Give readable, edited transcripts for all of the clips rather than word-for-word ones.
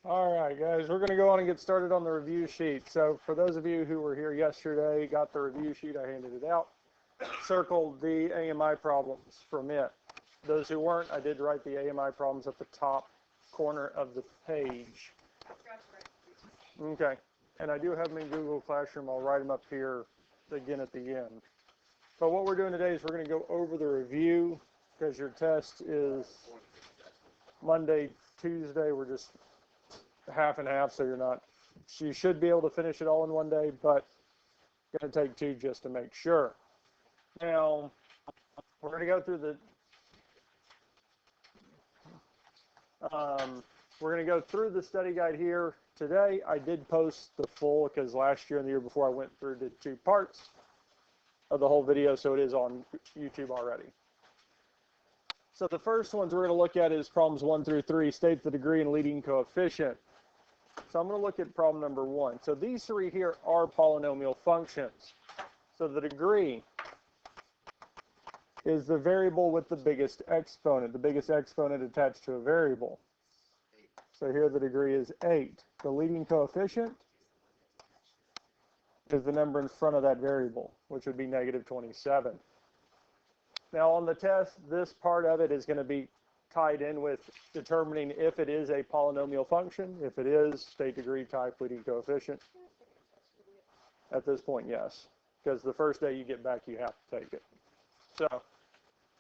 All right, guys, we're going to go on and get started on the review sheet. So for those of you who were here yesterday, got the review sheet, I handed it out, circled the AMI problems from it. Those who weren't, I did write the AMI problems at the top corner of the page. Okay, and I do have them in Google Classroom. I'll write them up here again at the end. But what we're doing today is we're going to go over the review because your test is Monday, Tuesday. We're just half and half, so you should be able to finish it all in one day, but going to take two just to make sure. Now, we're going to go through the study guide here today. I did post the full because last year and the year before I went through the two parts of the whole video, so it is on YouTube already. So the first ones we're going to look at is problems 1 through 3, state the degree and leading coefficient. So I'm going to look at problem number 1. So these three here are polynomial functions. So the degree is the variable with the biggest exponent attached to a variable. So here the degree is 8. The leading coefficient is the number in front of that variable, which would be negative 27. Now on the test, this part of it is going to be tied in with determining if it is a polynomial function. If it is, state degree, type, leading coefficient. At this point, yes, because the first day you get back, you have to take it. So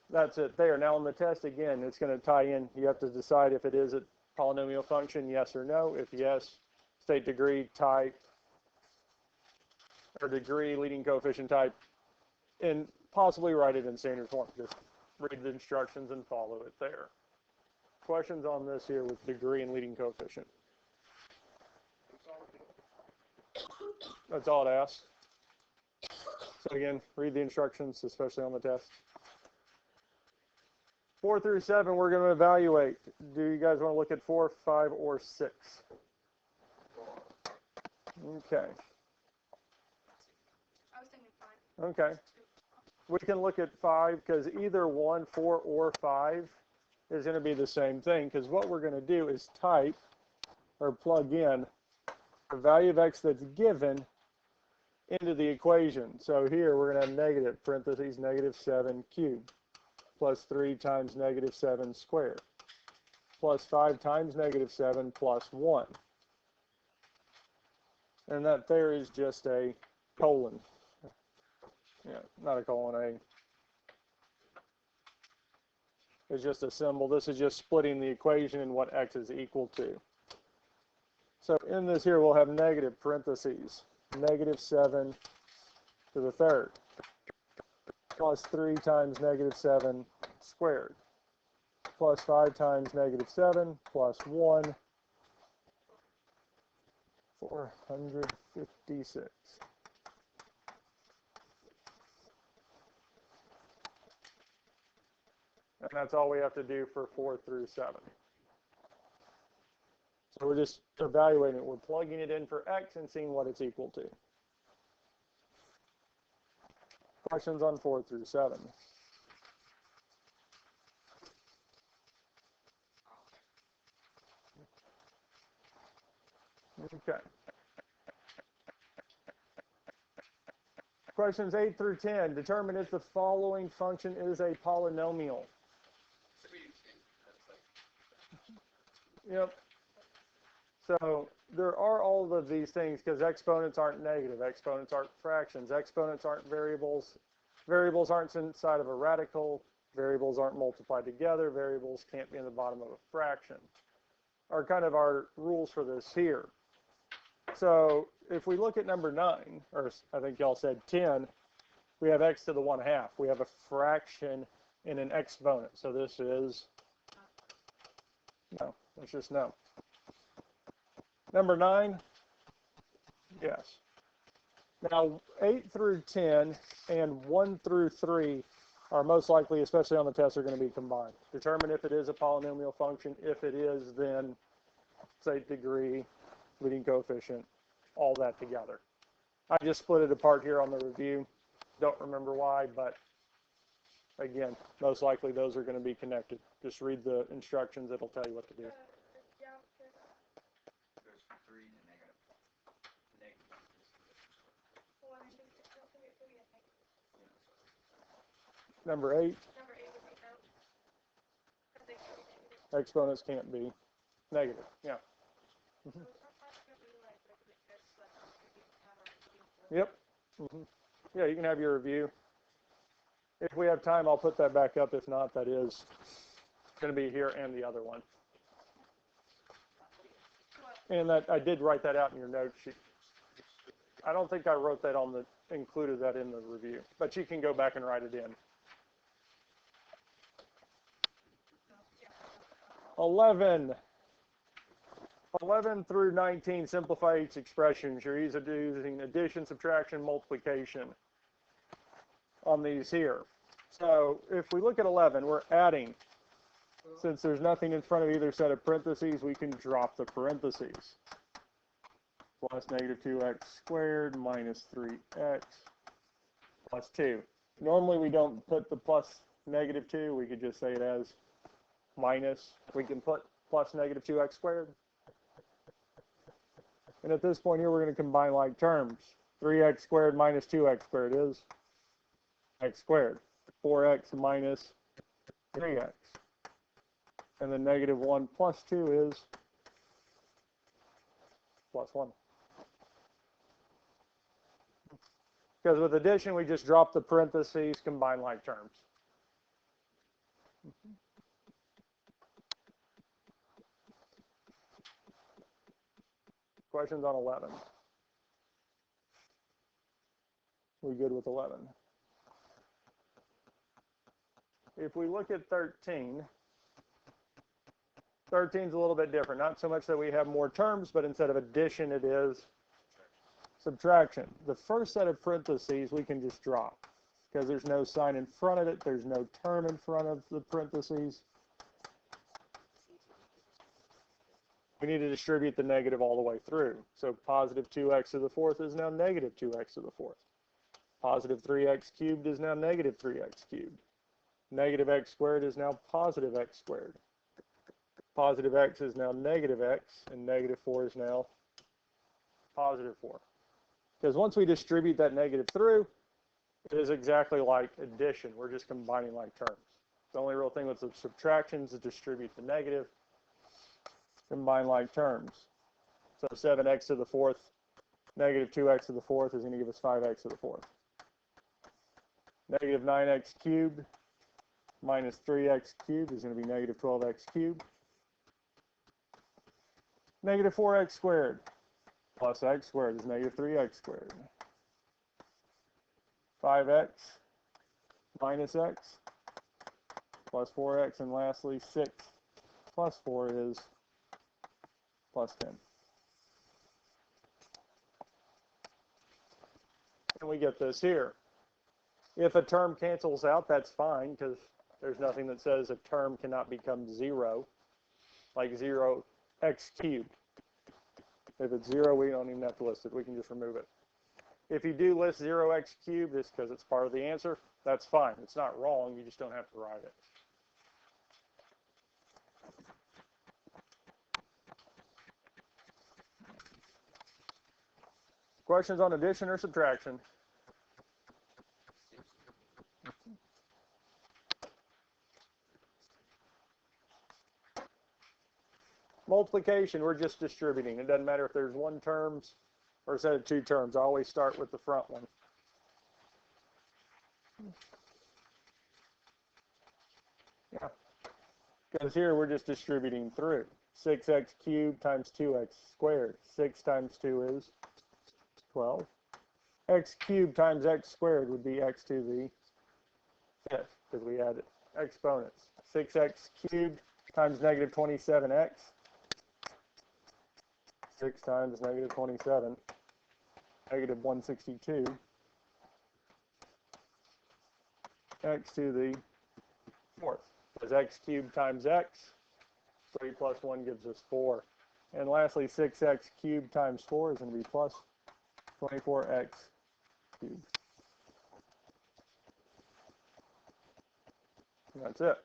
that's it there. Now on the test, again, it's going to tie in. You have to decide if it is a polynomial function, yes or no. If yes, state degree, type, or degree, leading coefficient, type, and possibly write it in standard form. Just read the instructions and follow it there. Questions on this here with degree and leading coefficient? That's all it asks. So again, read the instructions, especially on the test. 4 through 7, we're going to evaluate. Do you guys want to look at 4, 5, or 6? Okay. I was thinking 5. Okay. We can look at 5 because either 1, 4, or 5 is going to be the same thing, because what we're going to do is type or plug in the value of x that's given into the equation. So here we're going to have negative, parentheses, negative 7 cubed, plus 3 times negative 7 squared, plus 5 times negative 7 plus 1. And that there is just a colon. Yeah, not a colon, it's just a symbol. This is just splitting the equation and what x is equal to. So in this here, we'll have negative parentheses, negative 7 to the third, plus 3 times negative 7 squared, plus 5 times negative 7 plus 1, 456. And that's all we have to do for 4 through 7. So we're just evaluating it. We're plugging it in for x and seeing what it's equal to. Questions on 4 through 7? Okay. Questions 8 through 10. Determine if the following function is a polynomial. Yep. So there are all of these things because exponents aren't negative, exponents aren't fractions, exponents aren't variables, variables aren't inside of a radical, variables aren't multiplied together, variables can't be in the bottom of a fraction, are kind of our rules for this here. So if we look at number 9, or I think y'all said 10, we have x to the 1/2. We have a fraction in an exponent. So this is, no, it's just no. Number 9, yes. Now 8 through 10 and 1 through 3 are most likely, especially on the test, are going to be combined. Determine if it is a polynomial function. If it is, then say degree, leading coefficient, all that together. I just split it apart here on the review. Don't remember why, but again, most likely those are going to be connected. Just read the instructions. It'll tell you what to do. Number 8. Exponents can't be negative. Yeah. Mm-hmm. Yep. Mm-hmm. Yeah, you can have your review. If we have time, I'll put that back up. If not, that is going to be here and the other one. And that I did write that out in your note sheet. I don't think I wrote that on the included that in the review, but you can go back and write it in. 11 through 19 simplify each expressions. You're using addition, subtraction, multiplication on these here. So if we look at 11, we're adding. Since there's nothing in front of either set of parentheses, we can drop the parentheses. Plus negative 2x squared minus 3x plus 2. Normally we don't put the plus negative 2. We could just say it as minus. We can put plus negative 2x squared. And at this point here, we're going to combine like terms. 3x squared minus 2x squared is x squared. 4x minus 3x. And then negative 1 plus 2 is plus 1. Because with addition, we just drop the parentheses, combine like terms. Questions on 11? We good with 11? If we look at 13, 13 is a little bit different. Not so much that we have more terms, but instead of addition, it is subtraction. The first set of parentheses we can just drop because there's no sign in front of it. There's no term in front of the parentheses. We need to distribute the negative all the way through. So positive 2x to the fourth is now negative 2x to the fourth. Positive 3x cubed is now negative 3x cubed. Negative x squared is now positive x squared. Positive x is now negative x, and negative 4 is now positive 4. Because once we distribute that negative through, it is exactly like addition. We're just combining like terms. The only real thing with the subtractions is distribute the negative, combine like terms. So 7x to the fourth, negative 2x to the fourth is going to give us 5x to the fourth. Negative 9x cubed minus 3x cubed is going to be negative 12x cubed. Negative 4x squared plus x squared is negative 3x squared. 5x minus x plus 4x, and lastly 6 plus 4 is plus 10. And we get this here. If a term cancels out, that's fine, because there's nothing that says a term cannot become 0, like 0x cubed. If it's 0, we don't even have to list it. We can just remove it. If you do list 0x cubed, just because it's part of the answer, that's fine. It's not wrong. You just don't have to write it. Questions on addition or subtraction? Multiplication, we're just distributing. It doesn't matter if there's one terms or a set of two terms. I always start with the front one. Yeah. Because here we're just distributing through. 6x cubed times 2x squared. 6 times 2 is 12. X cubed times x squared would be x to the fifth, because we added exponents. 6x cubed times negative 27x. 6 times negative 27, negative 162, x to the fourth. Because x cubed times x, 3 plus 1 gives us 4. And lastly, 6x cubed times 4 is going to be plus 24x cubed. And that's it.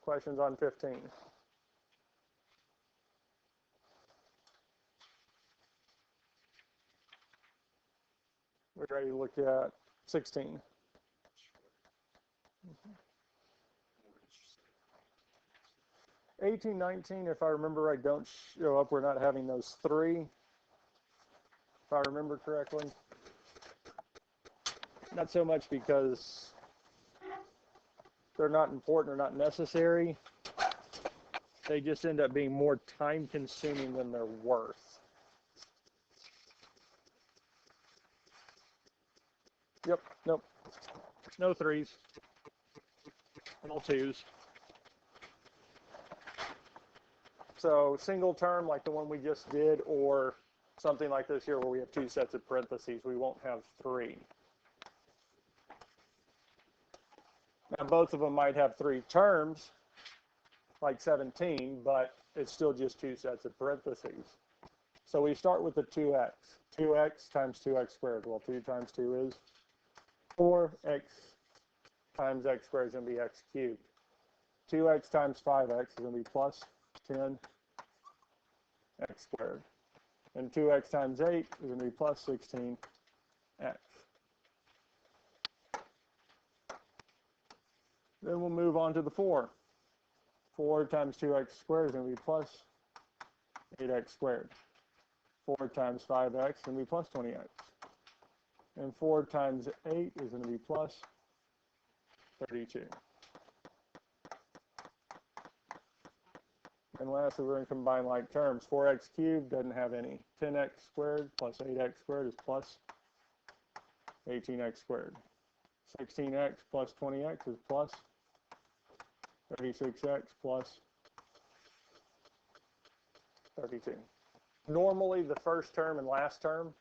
Questions on 15? We're ready to look at 16. 18, 19, if I remember right, don't show up. We're not having those three, if I remember correctly. Not so much because they're not important or not necessary. They just end up being more time consuming than they're worth. Yep, nope. No threes. All twos. So single term like the one we just did, or something like this here where we have two sets of parentheses, we won't have three. Now both of them might have three terms, like 17, but it's still just two sets of parentheses. So we start with the 2x. 2x times 2x squared. Well, 2 times 2 is 4x times x squared is going to be x cubed. 2x times 5x is going to be plus 10x squared. And 2x times 8 is going to be plus 16x. Then we'll move on to the 4. 4 times 2x squared is going to be plus 8x squared. 4 times 5x is going to be plus 20x. And 4 times 8 is going to be plus 32. And lastly, we're going to combine like terms. 4x cubed doesn't have any. 10x squared plus 8x squared is plus 18x squared. 16x plus 20x is plus 36x plus 32. Normally, the first term and last term,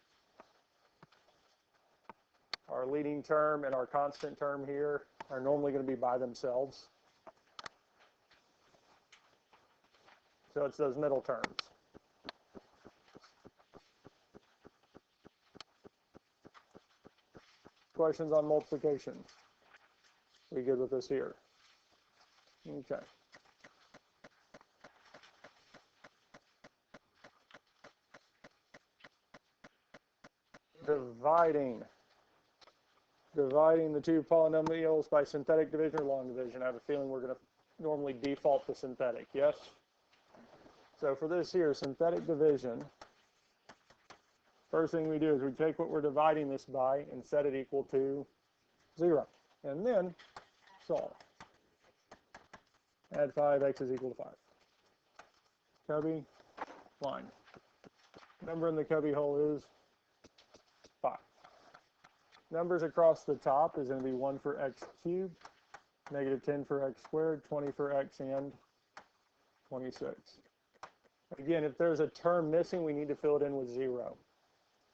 our leading term and our constant term here, are normally going to be by themselves. So it's those middle terms. Questions on multiplication? We good with this here? Okay. Dividing the two polynomials by synthetic division or long division. I have a feeling we're going to normally default to synthetic, yes? So for this here, synthetic division, first thing we do is we take what we're dividing this by and set it equal to 0. And then solve. Add 5x is equal to 5. Cubby, line. Number in the cubby hole is 5. Numbers across the top is going to be 1 for x cubed, negative 10 for x squared, 20 for x, and 26. Again, if there's a term missing, we need to fill it in with 0.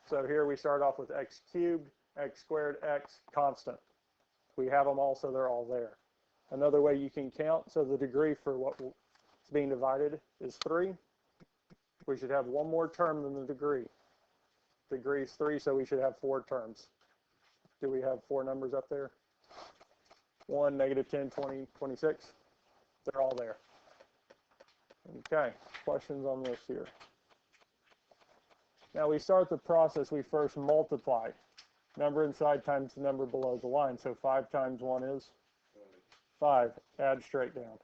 So here we start off with x cubed, x squared, x, constant. We have them all, so they're all there. Another way you can count, so the degree for what is being divided is 3. We should have one more term than the degree. Degree is 3, so we should have 4 terms. Do we have 4 numbers up there? 1, negative 10, 20, 26. They're all there. Okay, questions on this here? Now we start the process, we first multiply. Number inside times the number below the line. So 5 times 1 is 5. Add straight down.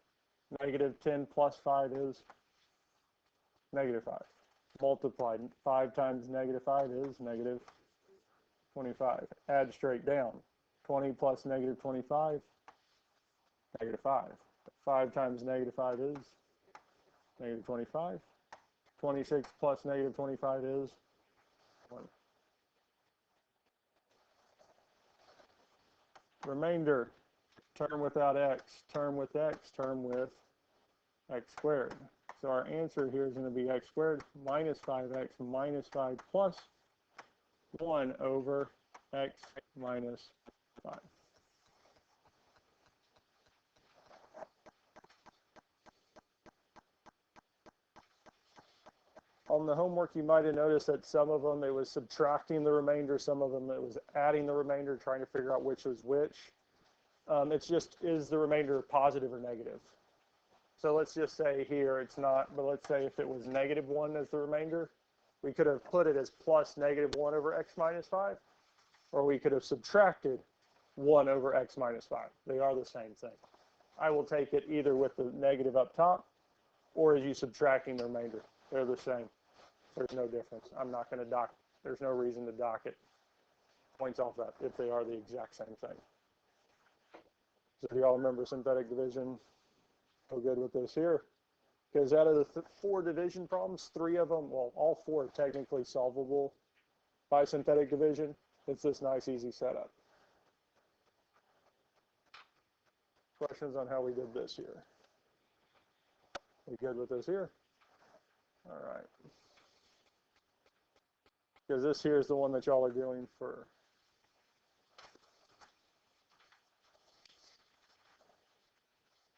Negative 10 plus 5 is negative 5. Multiply. 5 times negative 5 is negative 25. Add straight down. 20 plus negative 25, negative 5. 5 times negative 5 is negative 25. 26 plus negative 25 is 1. Remainder, term without x, term with x, term with x squared. So our answer here is going to be x squared minus 5x minus 5 plus 1 over x minus 5. On the homework, you might have noticed that some of them it was subtracting the remainder, some of them it was adding the remainder, trying to figure out which was which. It's just, is the remainder positive or negative? So let's just say here it's not, but let's say if it was negative 1 as the remainder, we could have put it as plus negative 1 over x minus 5. or we could have subtracted 1 over x minus 5. They are the same thing. I will take it either with the negative up top or as you subtracting the remainder. They're the same. There's no difference. I'm not going to dock. There's no reason to dock it. Points off that if they are the exact same thing. So do y'all remember synthetic division? Go good with this here. Because out of the 4 division problems, 3 of them, well, all 4 are technically solvable by synthetic division. It's this nice, easy setup. Questions on how we did this here? We good with this here? All right. Because this here is the one that y'all are doing for.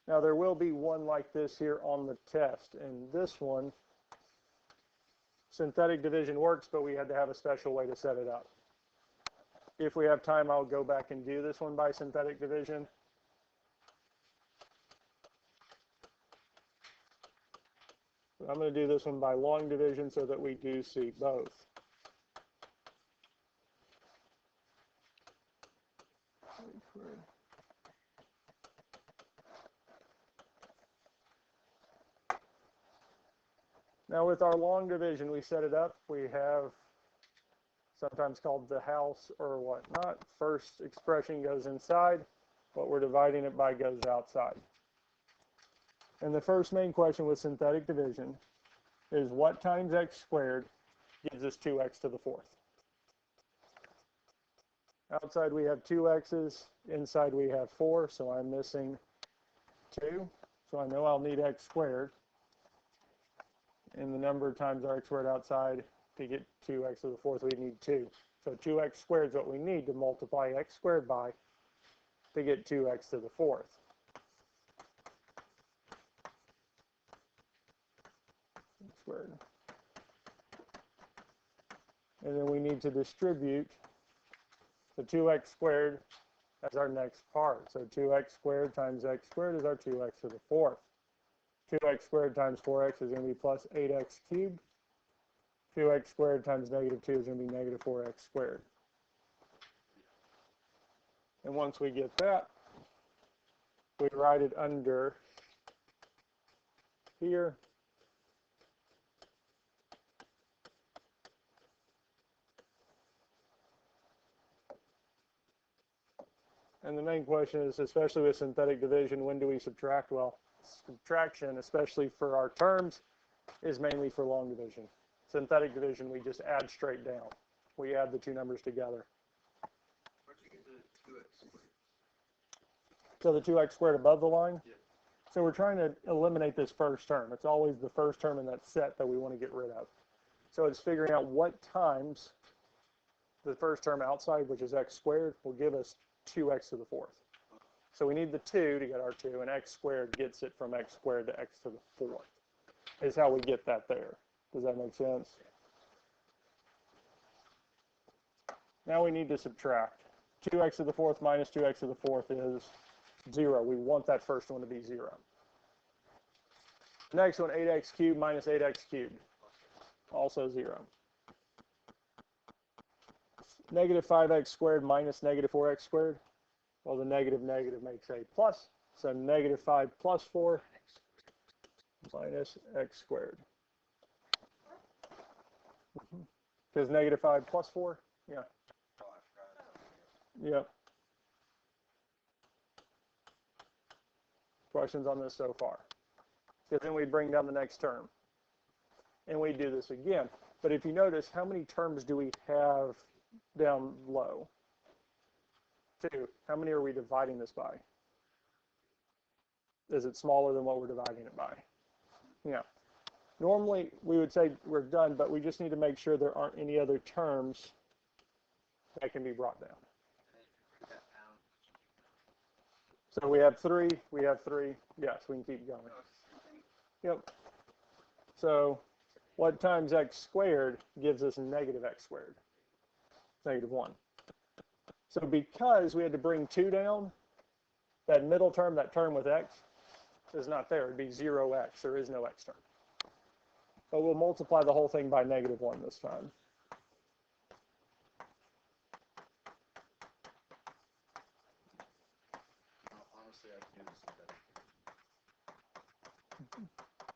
Now there will be one like this here on the test, and this one, synthetic division works, but we had to have a special way to set it up. If we have time, I'll go back and do this one by synthetic division. But I'm going to do this one by long division so that we do see both. Now with our long division, we set it up. We have sometimes called the house or whatnot. First expression goes inside. What we're dividing it by goes outside. And the first main question with synthetic division is what times x squared gives us 2x to the 4th? Outside we have 2x's, inside we have 4, so I'm missing 2. So I know I'll need x squared. And the number times r squared outside to get 2x to the 4th, we need 2. So 2x squared is what we need to multiply x squared by to get 2x to the 4th. Squared. And then we need to distribute the 2x squared as our next part. So 2x squared times x squared is our 2x to the 4th. 2x squared times 4x is going to be plus 8x cubed. 2x squared times negative 2 is going to be negative 4x squared. And once we get that, we write it under here. And the main question is, especially with synthetic division, when do we subtract? Well, subtraction, especially for our terms, is mainly for long division. Synthetic division, we just add straight down. We add the 2 numbers together. Where'd you get the 2x squared? So the 2x squared above the line? Yeah. So we're trying to eliminate this first term. It's always the first term in that set that we want to get rid of. So it's figuring out what times the first term outside, which is x squared, will give us 2x to the 4th. So we need the 2 to get our 2, and x squared gets it from x squared to x to the 4th. Is how we get that there. Does that make sense? Now we need to subtract. 2x to the 4th minus 2x to the 4th is 0. We want that first one to be 0. Next one, 8x cubed minus 8x cubed. Also 0. Negative 5x squared minus negative 4x squared. Well, the negative makes a plus. So negative 5 plus 4 minus x squared. Because negative 5 plus 4? Yeah. Yep. Questions on this so far? Because then we bring down the next term. And we do this again. But if you notice, how many terms do we have down low? 2. How many are we dividing this by? Is it smaller than what we're dividing it by? Yeah. Normally, we would say we're done, but we just need to make sure there aren't any other terms that can be brought down. So we have 3. Yes, we can keep going. Yep. So what times x squared gives us negative x squared? Negative 1. So because we had to bring 2 down, that middle term, that term with x, is not there. It'd be 0x. There is no x term. But we'll multiply the whole thing by negative 1 this time.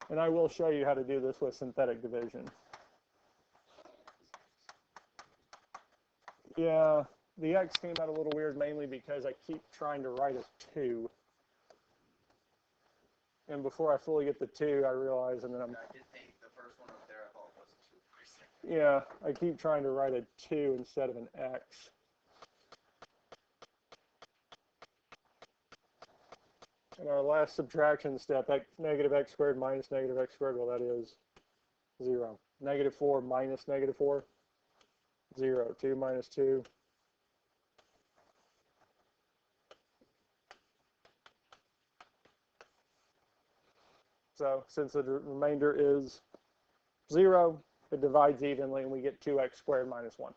And I will show you how to do this with synthetic division. Yeah, the x came out a little weird mainly because I keep trying to write a 2. And before I fully get the 2, I realize, and then I'm... I did think the first one up there I thought was 2 for a second. Yeah, I keep trying to write a 2 instead of an x. And our last subtraction step, negative x squared minus negative x squared, well, that is 0. Negative 4 minus negative 4, 0. 2 minus 2. So since the remainder is 0, it divides evenly, and we get 2x squared minus 1.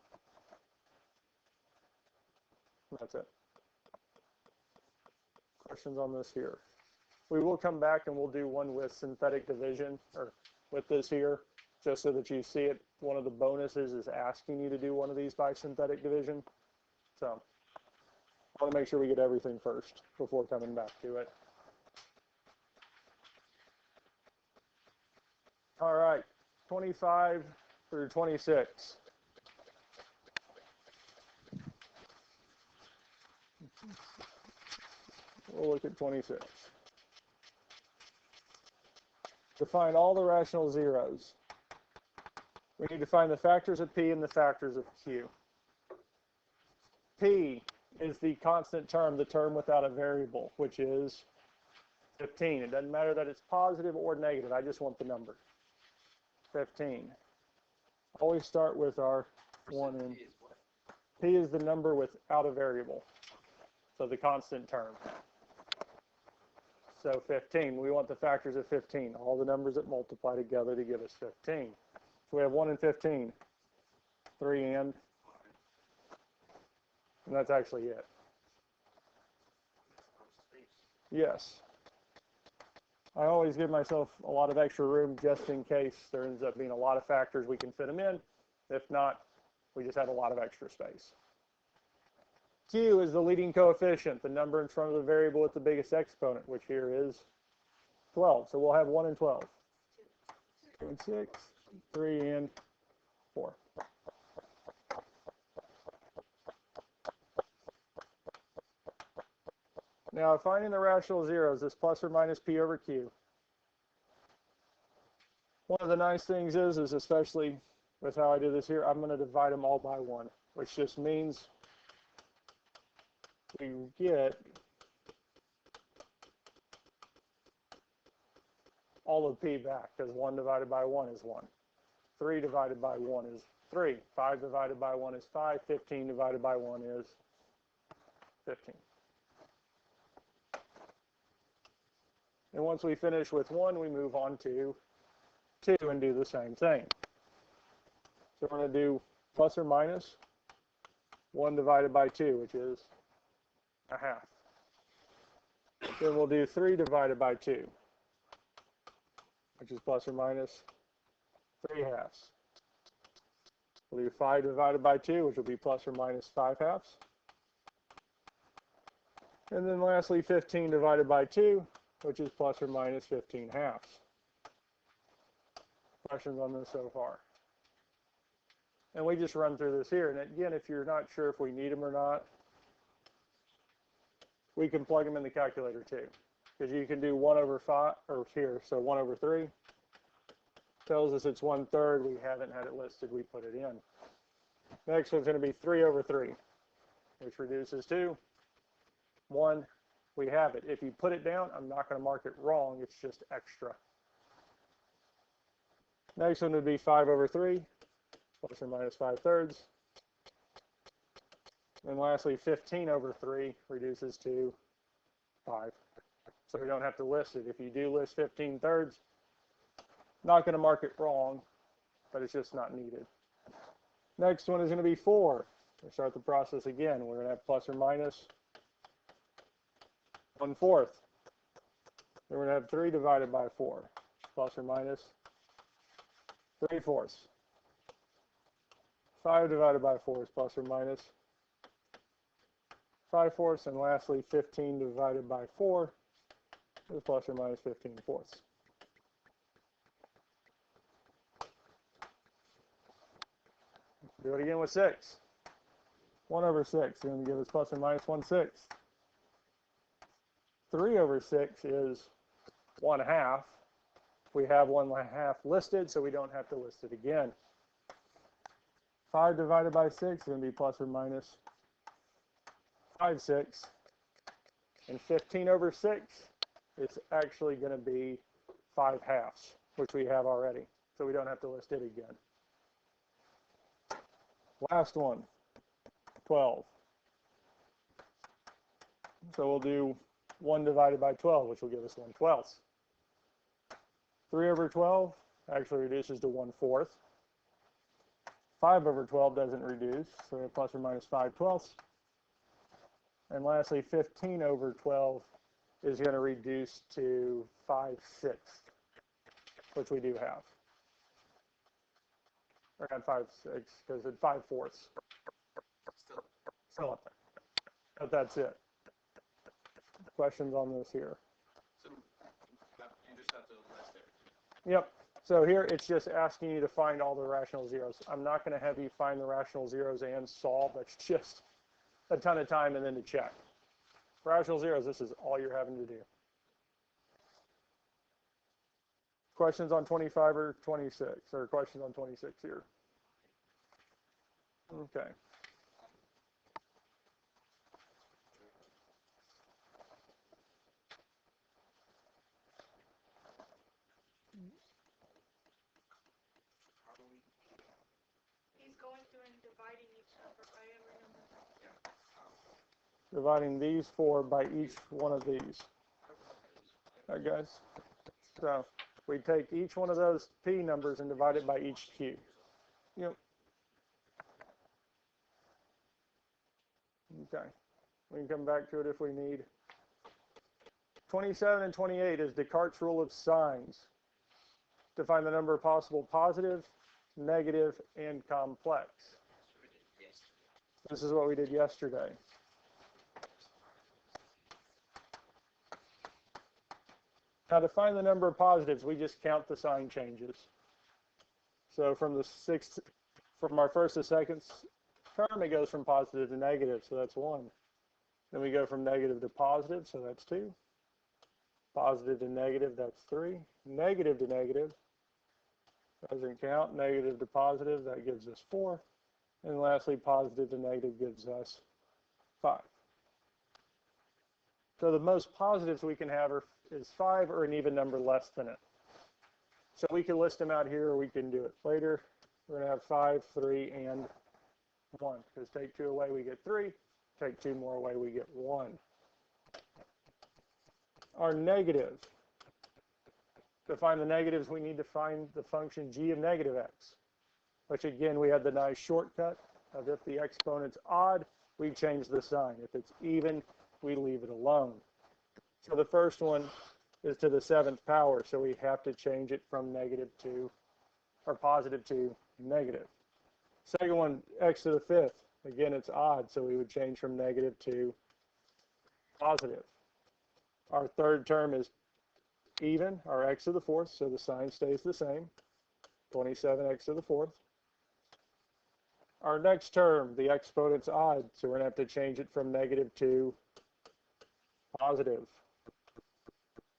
That's it. Questions on this here? We will come back and we'll do one with synthetic division, or with this here, just so that you see it. One of the bonuses is asking you to do one of these by synthetic division. So I want to make sure we get everything first before coming back to it. All right, 25 through 26. We'll look at 26. To find all the rational zeros, we need to find the factors of p and the factors of q. P is the constant term, the term without a variable, which is 15. It doesn't matter that it's positive or negative. I just want the number. 15. Always start with our 1 and p is the number without a variable, so the constant term. So 15, we want the factors of 15, all the numbers that multiply together to give us 15. So we have 1 and 15, 3 and that's actually it. Yes. I always give myself a lot of extra room just in case there ends up being a lot of factors we can fit them in. If not, we just have a lot of extra space. Q is the leading coefficient, the number in front of the variable with the biggest exponent, which here is 12. So we'll have 1 and 12. 2 and 6, 3 and 4. Now, finding the rational zeros is plus or minus p over q. One of the nice things is especially with how I do this here, I'm going to divide them all by 1, which just means we get all of p back, because 1 divided by 1 is 1. 3 divided by 1 is 3. 5 divided by 1 is 5. 15 divided by 1 is 15. And once we finish with 1, we move on to 2 and do the same thing. So we're going to do plus or minus 1 divided by 2, which is a half. Then we'll do 3 divided by 2, which is plus or minus 3 halves. We'll do 5 divided by 2, which will be plus or minus 5 halves. And then lastly, 15 divided by 2, which is plus or minus 15 halves. Questions on this so far? And we just run through this here. And again, if you're not sure if we need them or not, we can plug them in the calculator too. Because you can do 1 over 5, or here, so 1 over 3. Tells us it's 1/3. We haven't had it listed. We put it in. Next one's going to be 3 over 3, which reduces to 1. We have it. If you put it down, I'm not going to mark it wrong. It's just extra. Next one would be 5 over 3, plus or minus 5/3. And lastly, 15 over 3 reduces to 5. So we don't have to list it. If you do list 15/3, not going to mark it wrong, but it's just not needed. Next one is going to be 4. We'll start the process again. We're going to have plus or minus 1/4. Then we're going to have 3 divided by 4, plus or minus 3/4. 5 divided by 4 is plus or minus 5/4. And lastly, 15 divided by 4 is plus or minus 15/4. Do it again with 6. 1/6 is going to give us plus or minus 1/6. 3/6 is 1/2. We have 1/2 listed, so we don't have to list it again. 5 divided by 6 is going to be plus or minus 5/6. And 15/6 is actually going to be 5/2, which we have already. So we don't have to list it again. Last one, 12. So we'll do 1 divided by 12, which will give us 1/12. 3/12 actually reduces to 1/4. 5/12 doesn't reduce, so we have plus or minus 5/12. And lastly, 15/12 is going to reduce to 5/6, which we do have. Or not 5/6, because it's 5/4. Still up there. But that's it. Questions on this here? So you just have to list everything. Yep. So here it's just asking you to find all the rational zeros. I'm not going to have you find the rational zeros and solve. That's just a ton of time and then to check. Rational zeros, this is all you're having to do. Questions on 25 or 26, or questions on 26 here? Okay. He's going through and dividing each number by every number. Dividing these four by each one of these. All right, guys. So we take each one of those P numbers and divide it by each Q. Yep. Okay. We can come back to it if we need. 27 and 28 is Descartes' rule of signs. To find the number of possible positive, negative, and complex. This is what we did yesterday. Now to find the number of positives, we just count the sign changes. So from our first to second term, it goes from positive to negative, so that's 1. Then we go from negative to positive, so that's 2. Positive to negative, that's 3. Negative to negative doesn't count. Negative to positive, that gives us 4. And lastly, positive to negative gives us 5. So the most positives we can have is 5 or an even number less than it. So we can list them out here or we can do it later. We're going to have 5, 3, and 1. Because take 2 away, we get 3. Take 2 more away, we get 1. Our negative. To find the negatives, we need to find the function g of negative x, which again, we had the nice shortcut of if the exponent's odd, we change the sign. If it's even, we leave it alone. So the first one is to the 7th power, so we have to change it from negative to, or positive to negative. Second one, x to the 5th. Again, it's odd, so we would change from negative to positive. Our third term is even, our x to the 4th, so the sign stays the same, 27x to the 4th. Our next term, the exponent's odd, so we're going to have to change it from negative to positive.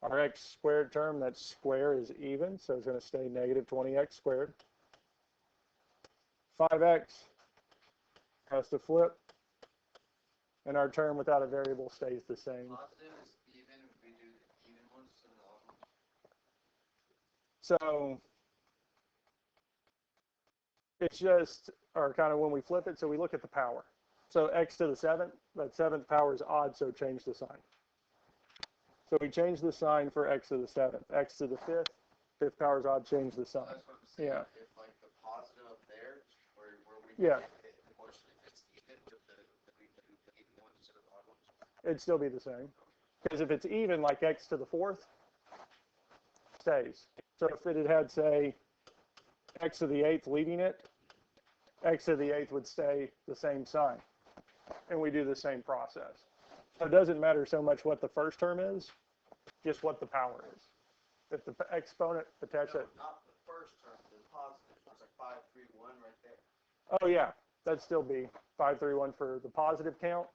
Our x squared term, that square is even, so it's going to stay negative 20x squared. 5x has to flip, and our term without a variable stays the same. Positive is even if we do the even ones to the odd ones. So it's just, or kind of when we flip it, so we look at the power. So x to the 7th, that 7th power is odd, so change the sign. So we change the sign for x to the 7th. X to the 5th, 5th power is odd, change the sign. That's what I'm saying. Yeah. If like the positive up there, where we Yeah. get it, unfortunately, if it's even with the even ones to the odd ones. It'd still be the same. Because if it's even, like x to the 4th, stays. So if it had, say, x to the 8th leaving it, x to the 8th would stay the same sign. And we do the same process. So it doesn't matter so much what the first term is, just what the power is. If the exponent attached No, it, not the first term, the positive. It's like 5, 3, 1 right there. oh yeah, that'd still be 531 for the positive count.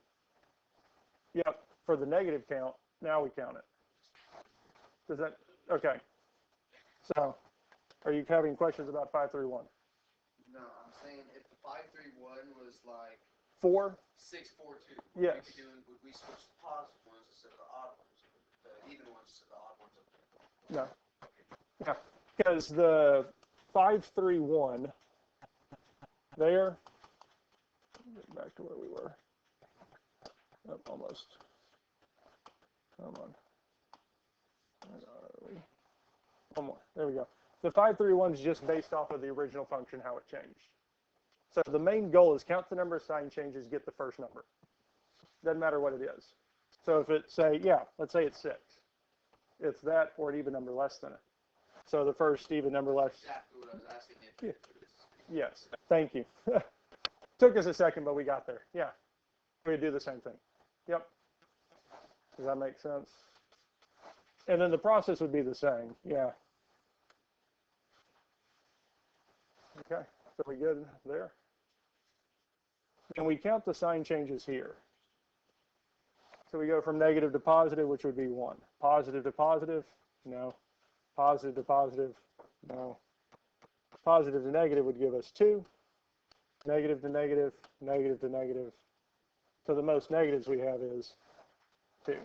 Yep, for the negative count, now we count it. Does that, okay. So, are you having questions about 531? No, I'm saying if the 5, 3, 1 was like 4? 6, 4, 2, Yes. would we switch the positive ones instead of the odd ones? The even ones instead of the odd ones up there? No. Yeah, because the 531 there, get back to where we were. Oh, almost. Come on. Where are we? One more. There we go. The 531 is just based off of the original function, how it changed. So the main goal is count the number of sign changes, get the first number. Doesn't matter what it is. So if it's say, yeah, let's say it's 6. It's that or an even number less than it. So the first even number less. Exactly what I was asking if Yeah. it was. Yes, thank you. Took us a second, but we got there. Yeah, we do the same thing. Yep. Does that make sense? And then the process would be the same. Yeah. Okay, so we good there? And we count the sign changes here. So we go from negative to positive, which would be 1. Positive to positive, no. Positive to positive, no. Positive to negative would give us 2. Negative to negative, negative to negative. So the most negatives we have is 2.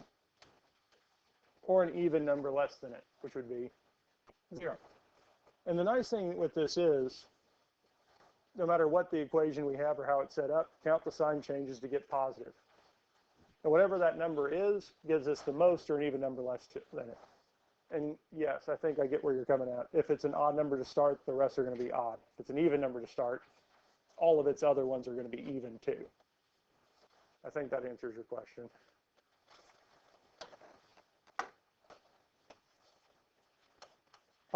Or an even number less than it, which would be 0. And the nice thing with this is, no matter what the equation we have or how it's set up, count the sign changes to get positive. And whatever that number is, gives us the most or an even number less than it. And yes, I think I get where you're coming at. If it's an odd number to start, the rest are going to be odd. If it's an even number to start, all of its other ones are going to be even too. I think that answers your question.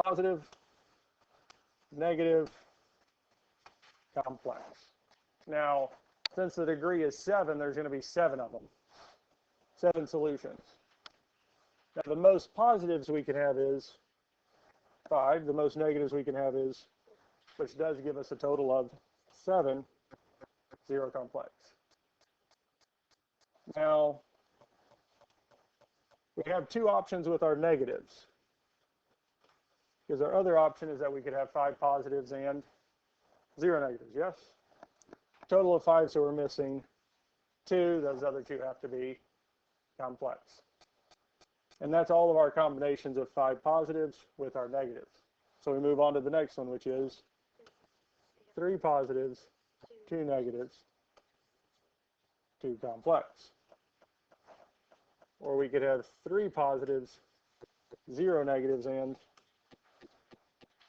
Positive, negative, complex. Now, since the degree is 7, there's going to be 7 of them. 7 solutions. Now, the most positives we can have is 5. The most negatives we can have is, which does give us a total of 7, 0 complex. Now, we have 2 options with our negatives. Because our other option is that we could have 5 positives and 0 negatives, yes? Total of 5, so we're missing 2. Those other 2 have to be complex. And that's all of our combinations of 5 positives with our negatives. So we move on to the next one, which is 3 positives, 2 negatives, 2 complex. Or we could have 3 positives, 0 negatives, and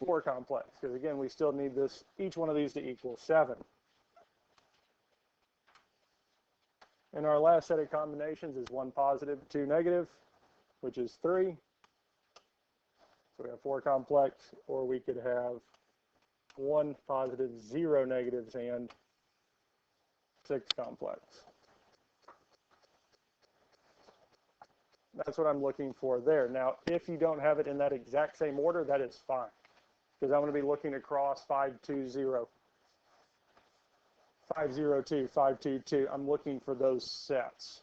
4 complex. Because again, we still need this, each one of these to equal 7. And our last set of combinations is 1 positive, 2 negative, which is 3. So we have 4 complex, or we could have 1 positive, 0 negatives, and 6 complex. That's what I'm looking for there. Now, if you don't have it in that exact same order, that is fine. Because I'm going to be looking across 520, 502, 522. I'm looking for those sets,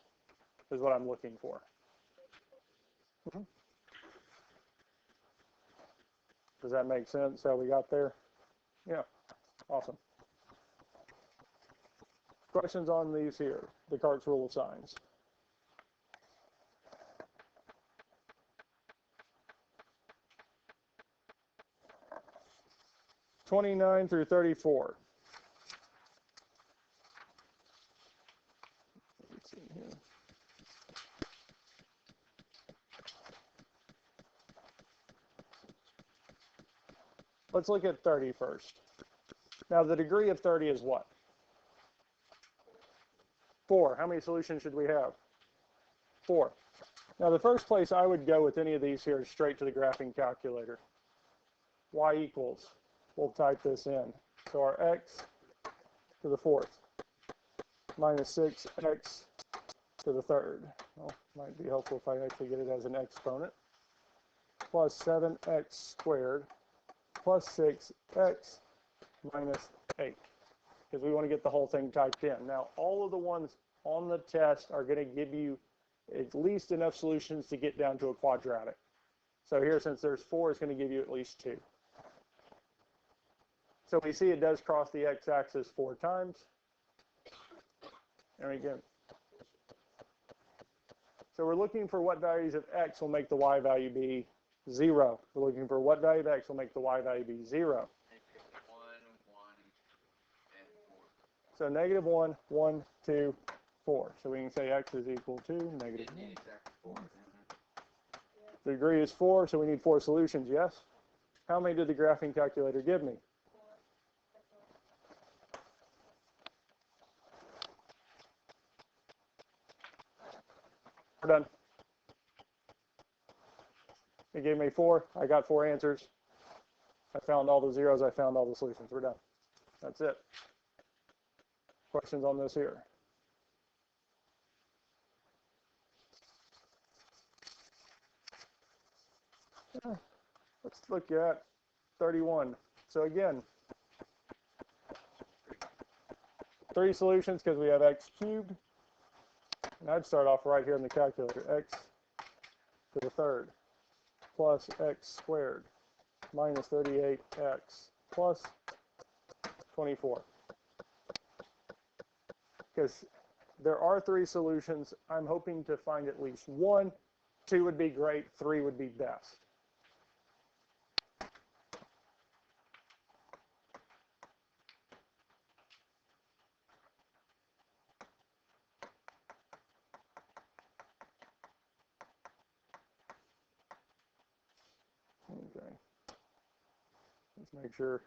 is what I'm looking for. Does that make sense how we got there? Yeah, awesome. Questions on these here, Descartes' rule of signs? (29 through 34). Let's see here. Let's look at 30 first. Now, the degree of 30 is what? 4. How many solutions should we have? 4. Now, the first place I would go with any of these here is straight to the graphing calculator. Y equals, we'll type this in. So our x to the 4th minus 6x to the third. Well, might be helpful if I actually get it as an exponent. Plus 7x squared plus 6x minus 8. Because we want to get the whole thing typed in. Now, all of the ones on the test are going to give you at least enough solutions to get down to a quadratic. So here, since there's 4, it's going to give you at least 2. So we see it does cross the x-axis 4 times. And again, so we're looking for what values of x will make the y value be 0. We're looking for what value of x will make the y value be 0. 1, 1, and 4. So negative 1, 1, 2, 4. So we can say x is equal to negative 1. Exactly 4. The degree is 4, so we need 4 solutions, yes? How many did the graphing calculator give me? We're done. It gave me 4. I got 4 answers. I found all the zeros. I found all the solutions. We're done. That's it. Questions on this here? Let's look at 31. So again, 3 solutions because we have x cubed. And I'd start off right here in the calculator. X to the third plus x squared minus 38x plus 24. Because there are 3 solutions, I'm hoping to find at least 1. 2 would be great, 3 would be best. Okay. Let's make sure.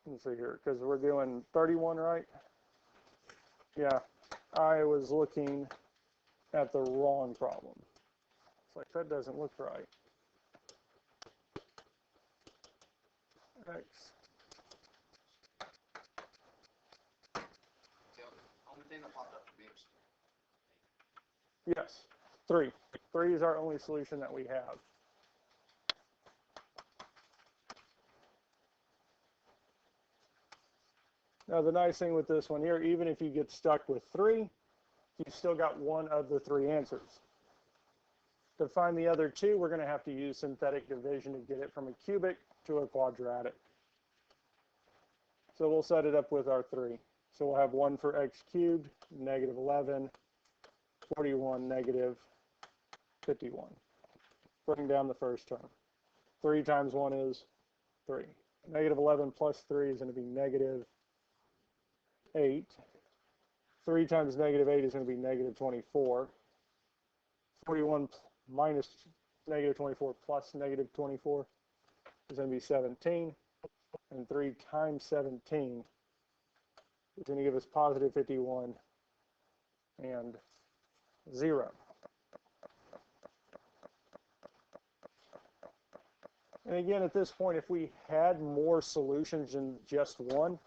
Let's see here, because we're doing 31, right? Yeah, I was looking at the wrong problem. It's like, that doesn't look right. X. The only thing that popped up for me was Yes, 3. 3 is our only solution that we have. Now, the nice thing with this one here, even if you get stuck with 3, you've still got 1 of the 3 answers. To find the other 2, we're going to have to use synthetic division to get it from a cubic to a quadratic. So we'll set it up with our 3. So we'll have 1 for x cubed, negative 11, 41, negative 51. Bring down the first term. 3 times 1 is 3. Negative 11 plus 3 is going to be negative 8. 3 times negative 8 is going to be negative 24. 41 minus negative 24 plus negative 24 is going to be 17. And 3 times 17 is going to give us positive 51 and 0. And again, at this point, if we had more solutions than just 1,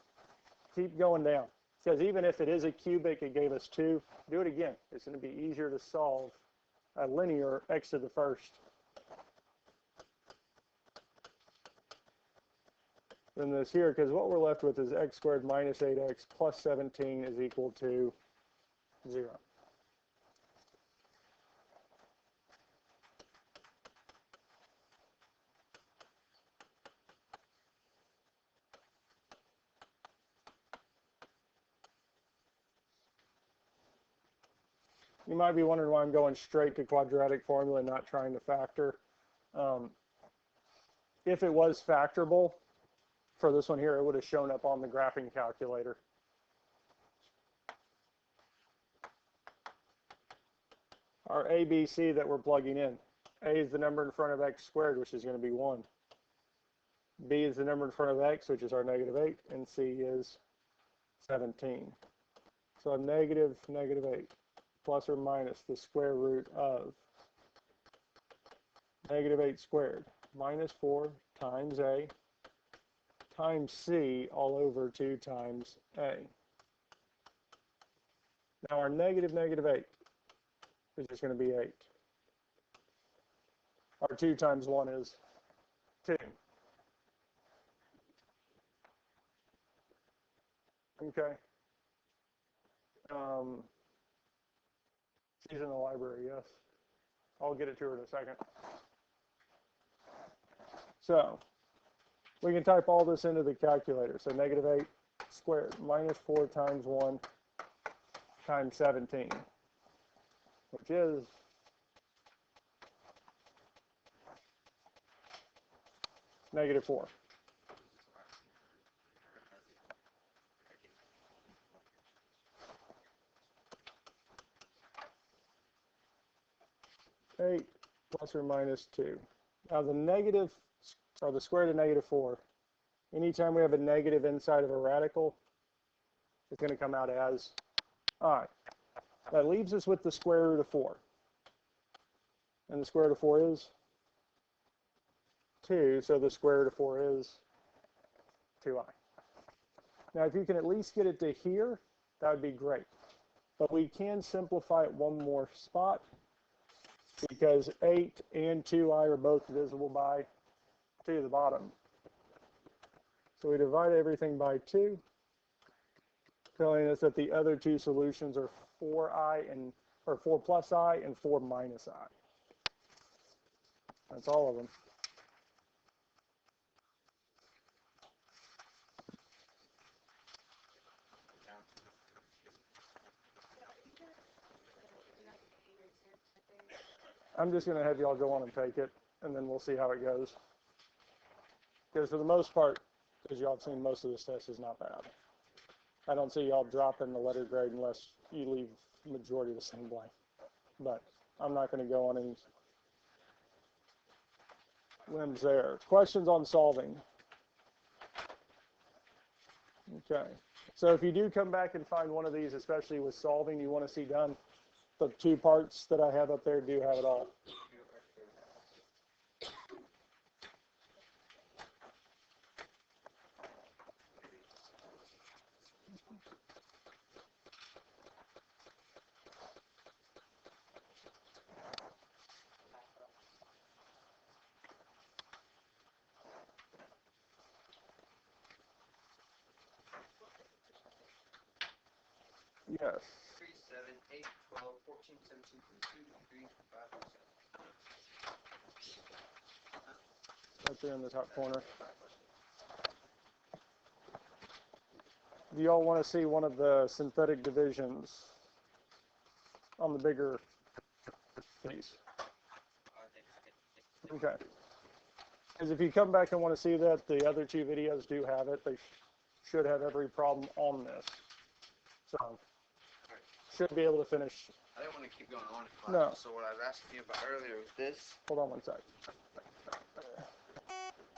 keep going down. Because even if it is a cubic, it gave us 2. Do it again. It's going to be easier to solve a linear x to the first than this here, because what we're left with is x squared minus 8x plus 17 is equal to 0. You might be wondering why I'm going straight to quadratic formula and not trying to factor. If it was factorable, for this one here, it would have shown up on the graphing calculator. Our A, B, C that we're plugging in. A is the number in front of x squared, which is going to be 1. B is the number in front of x, which is our negative 8. And C is 17. So a negative 8, plus or minus the square root of negative 8 squared, minus 4 times A, times C all over 2 times A. Now our negative 8 is just going to be 8. Our 2 times 1 is 2. Okay. She's in the library, yes. I'll get it to her in a second. So we can type all this into the calculator. So negative 8 squared minus 4 times 1 times 17, which is negative 4. Eight plus or minus 2. Now the negative, or the square root of negative 4, anytime we have a negative inside of a radical, it's going to come out as I. That leaves us with the square root of 4. And the square root of 4 is 2, so the square root of 4 is 2i. Now if you can at least get it to here, that would be great. But we can simplify it one more spot, because 8 and 2i are both divisible by 2 to the bottom. So we divide everything by 2, telling us that the other two solutions are 4i and, or 4 plus I and 4 minus I. That's all of them. I'm just going to have y'all go on and take it, and then we'll see how it goes. Because for the most part, as y'all have seen, most of this test is not bad. I don't see y'all dropping the letter grade unless you leave the majority of the same blank. But I'm not going to go on any limbs there. Questions on solving? Okay. So if you do come back and find one of these, especially with solving, you want to see done, the 2 parts that I have up there do have it all. Yes. 3, 7, 8, 12, 14, 17, 22, 23, 25, 27. Right there in the top corner. Do y'all want to see one of the synthetic divisions on the bigger piece? Okay. Because if you come back and want to see that, the other 2 videos do have it. They should have every problem on this. So, should be able to finish. I didn't want to keep going on in class. No. So what I was asking you about earlier was this. Hold on one sec.